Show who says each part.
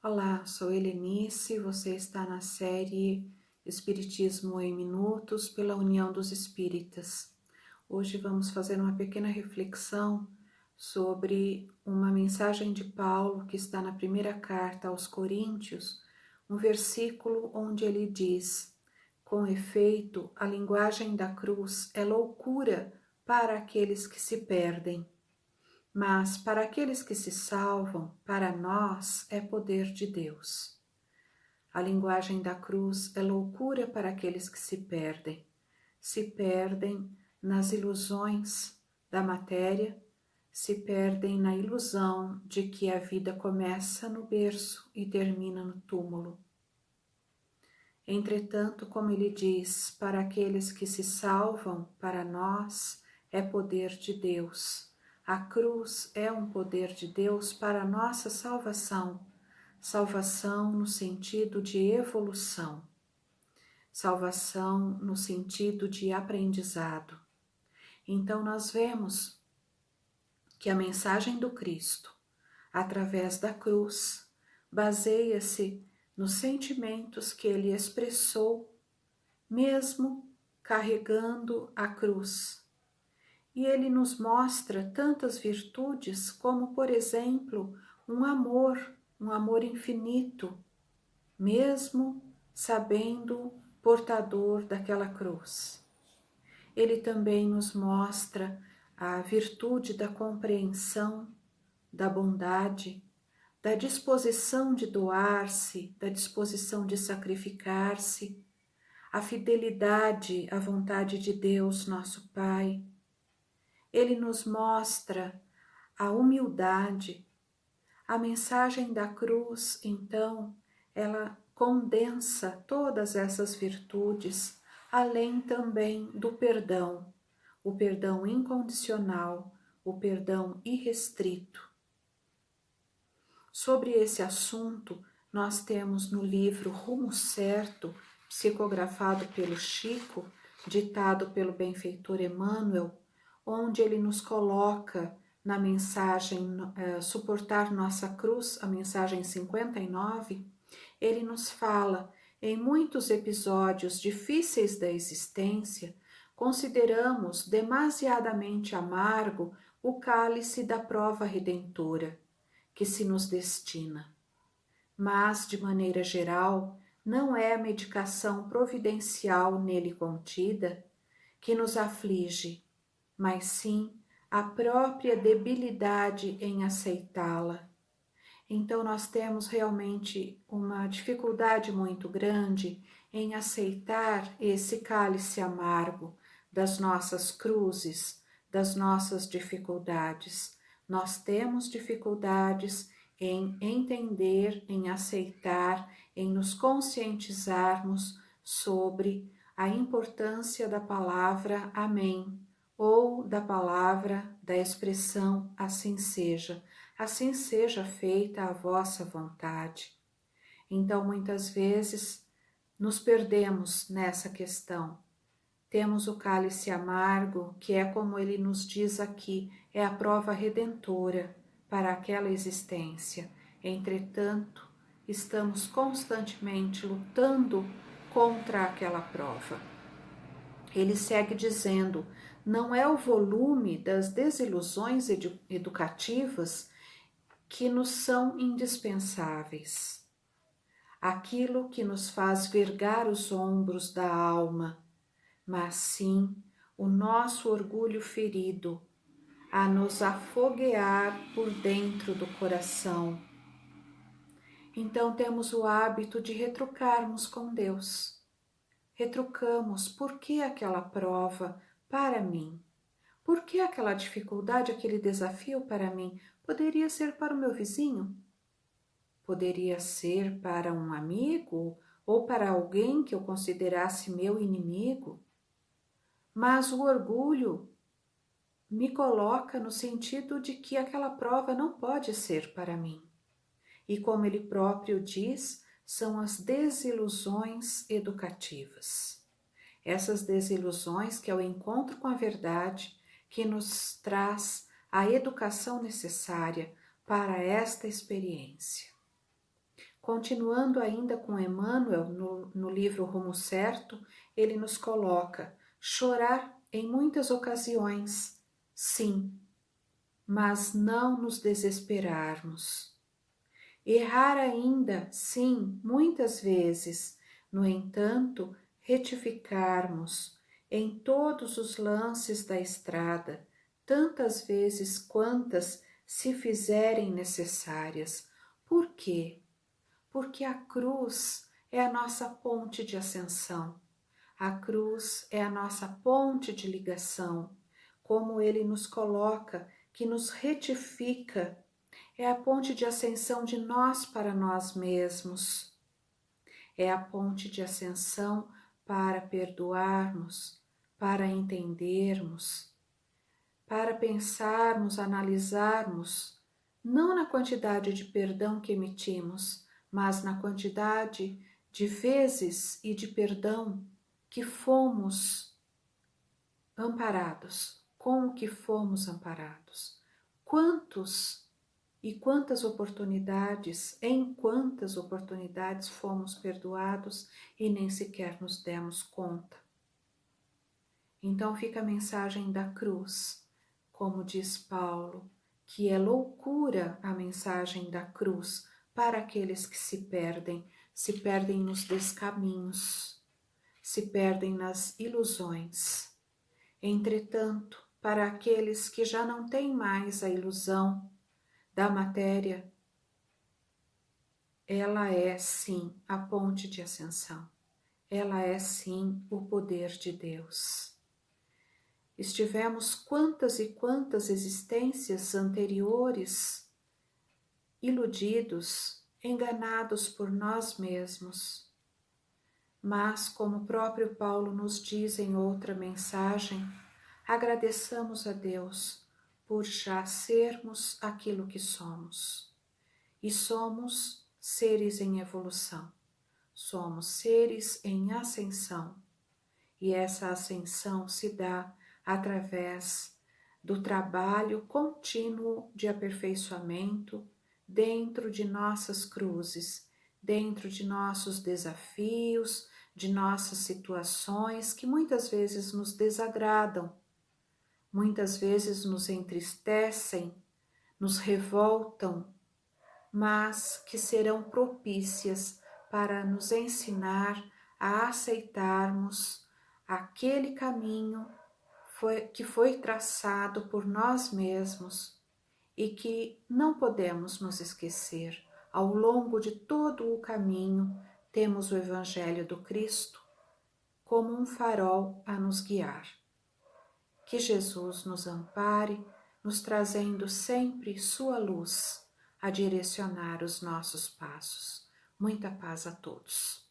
Speaker 1: Olá, sou Helenice, você está na série Espiritismo em Minutos pela União dos Espíritas. Hoje vamos fazer uma pequena reflexão sobre uma mensagem de Paulo que está na primeira carta aos Coríntios, um versículo onde ele diz: com efeito, a linguagem da cruz é loucura para aqueles que se perdem. Mas para aqueles que se salvam, para nós é poder de Deus. A linguagem da cruz é loucura para aqueles que se perdem nas ilusões da matéria, se perdem na ilusão de que a vida começa no berço e termina no túmulo. Entretanto, como ele diz, para aqueles que se salvam, para nós é poder de Deus. A cruz é um poder de Deus para a nossa salvação, salvação no sentido de evolução, salvação no sentido de aprendizado. Então nós vemos que a mensagem do Cristo, através da cruz, baseia-se nos sentimentos que ele expressou, mesmo carregando a cruz. E ele nos mostra tantas virtudes como, por exemplo, um amor infinito, mesmo sabendo portador daquela cruz. Ele também nos mostra a virtude da compreensão, da bondade, da disposição de doar-se, da disposição de sacrificar-se, a fidelidade à vontade de Deus, nosso Pai. Ele nos mostra a humildade. A mensagem da cruz, então, ela condensa todas essas virtudes, além também do perdão, o perdão incondicional, o perdão irrestrito. Sobre esse assunto, nós temos no livro Rumo Certo, psicografado pelo Chico, ditado pelo benfeitor Emmanuel, onde ele nos coloca na mensagem Suportar Nossa Cruz, a mensagem 59, ele nos fala: em muitos episódios difíceis da existência, consideramos demasiadamente amargo o cálice da prova redentora que se nos destina. Mas, de maneira geral, não é a medicação providencial nele contida que nos aflige, mas sim a própria debilidade em aceitá-la. Então nós temos realmente uma dificuldade muito grande em aceitar esse cálice amargo das nossas cruzes, das nossas dificuldades. Nós temos dificuldades em entender, em aceitar, em nos conscientizarmos sobre a importância da palavra amém, ou da palavra, da expressão assim seja feita a vossa vontade. Então, muitas vezes, nos perdemos nessa questão. Temos o cálice amargo, que é como ele nos diz aqui, é a prova redentora para aquela existência. Entretanto, estamos constantemente lutando contra aquela prova. Ele segue dizendo: não é o volume das desilusões educativas que nos são indispensáveis, aquilo que nos faz vergar os ombros da alma, mas sim o nosso orgulho ferido a nos afoguear por dentro do coração. Então temos o hábito de retrucarmos com Deus. Retrucamos: por que aquela prova para mim? Por que aquela dificuldade, aquele desafio para mim? Poderia ser para o meu vizinho? Poderia ser para um amigo ou para alguém que eu considerasse meu inimigo? Mas o orgulho me coloca no sentido de que aquela prova não pode ser para mim. E como ele próprio diz, são as desilusões educativas. Essas desilusões que é o encontro com a verdade que nos traz a educação necessária para esta experiência. Continuando ainda com Emmanuel, no livro Rumo Certo, ele nos coloca: chorar em muitas ocasiões, sim, mas não nos desesperarmos. Errar ainda, sim, muitas vezes, no entanto, retificarmos em todos os lances da estrada, tantas vezes quantas se fizerem necessárias. Por quê? Porque a cruz é a nossa ponte de ascensão. A cruz é a nossa ponte de ligação, como ele nos coloca, que nos retifica, é a ponte de ascensão de nós para nós mesmos. É a ponte de ascensão para perdoarmos, para entendermos, para pensarmos, analisarmos, não na quantidade de perdão que emitimos, mas na quantidade de vezes e de perdão que fomos amparados, com o que fomos amparados. Quantos e quantas oportunidades, em quantas oportunidades fomos perdoados e nem sequer nos demos conta. Então fica a mensagem da cruz, como diz Paulo, que é loucura a mensagem da cruz para aqueles que se perdem nos descaminhos, se perdem nas ilusões. Entretanto, para aqueles que já não têm mais a ilusão da matéria, ela é sim a ponte de ascensão, ela é sim o poder de Deus. Estivemos quantas e quantas existências anteriores iludidos, enganados por nós mesmos. Mas, como o próprio Paulo nos diz em outra mensagem, agradeçamos a Deus por já sermos aquilo que somos. E somos seres em evolução, somos seres em ascensão. E essa ascensão se dá através do trabalho contínuo de aperfeiçoamento dentro de nossas cruzes, dentro de nossos desafios, de nossas situações que muitas vezes nos desagradam, muitas vezes nos entristecem, nos revoltam, mas que serão propícias para nos ensinar a aceitarmos aquele caminho que foi traçado por nós mesmos e que não podemos nos esquecer. Ao longo de todo o caminho, temos o Evangelho do Cristo como um farol a nos guiar. Que Jesus nos ampare, nos trazendo sempre sua luz a direcionar os nossos passos. Muita paz a todos.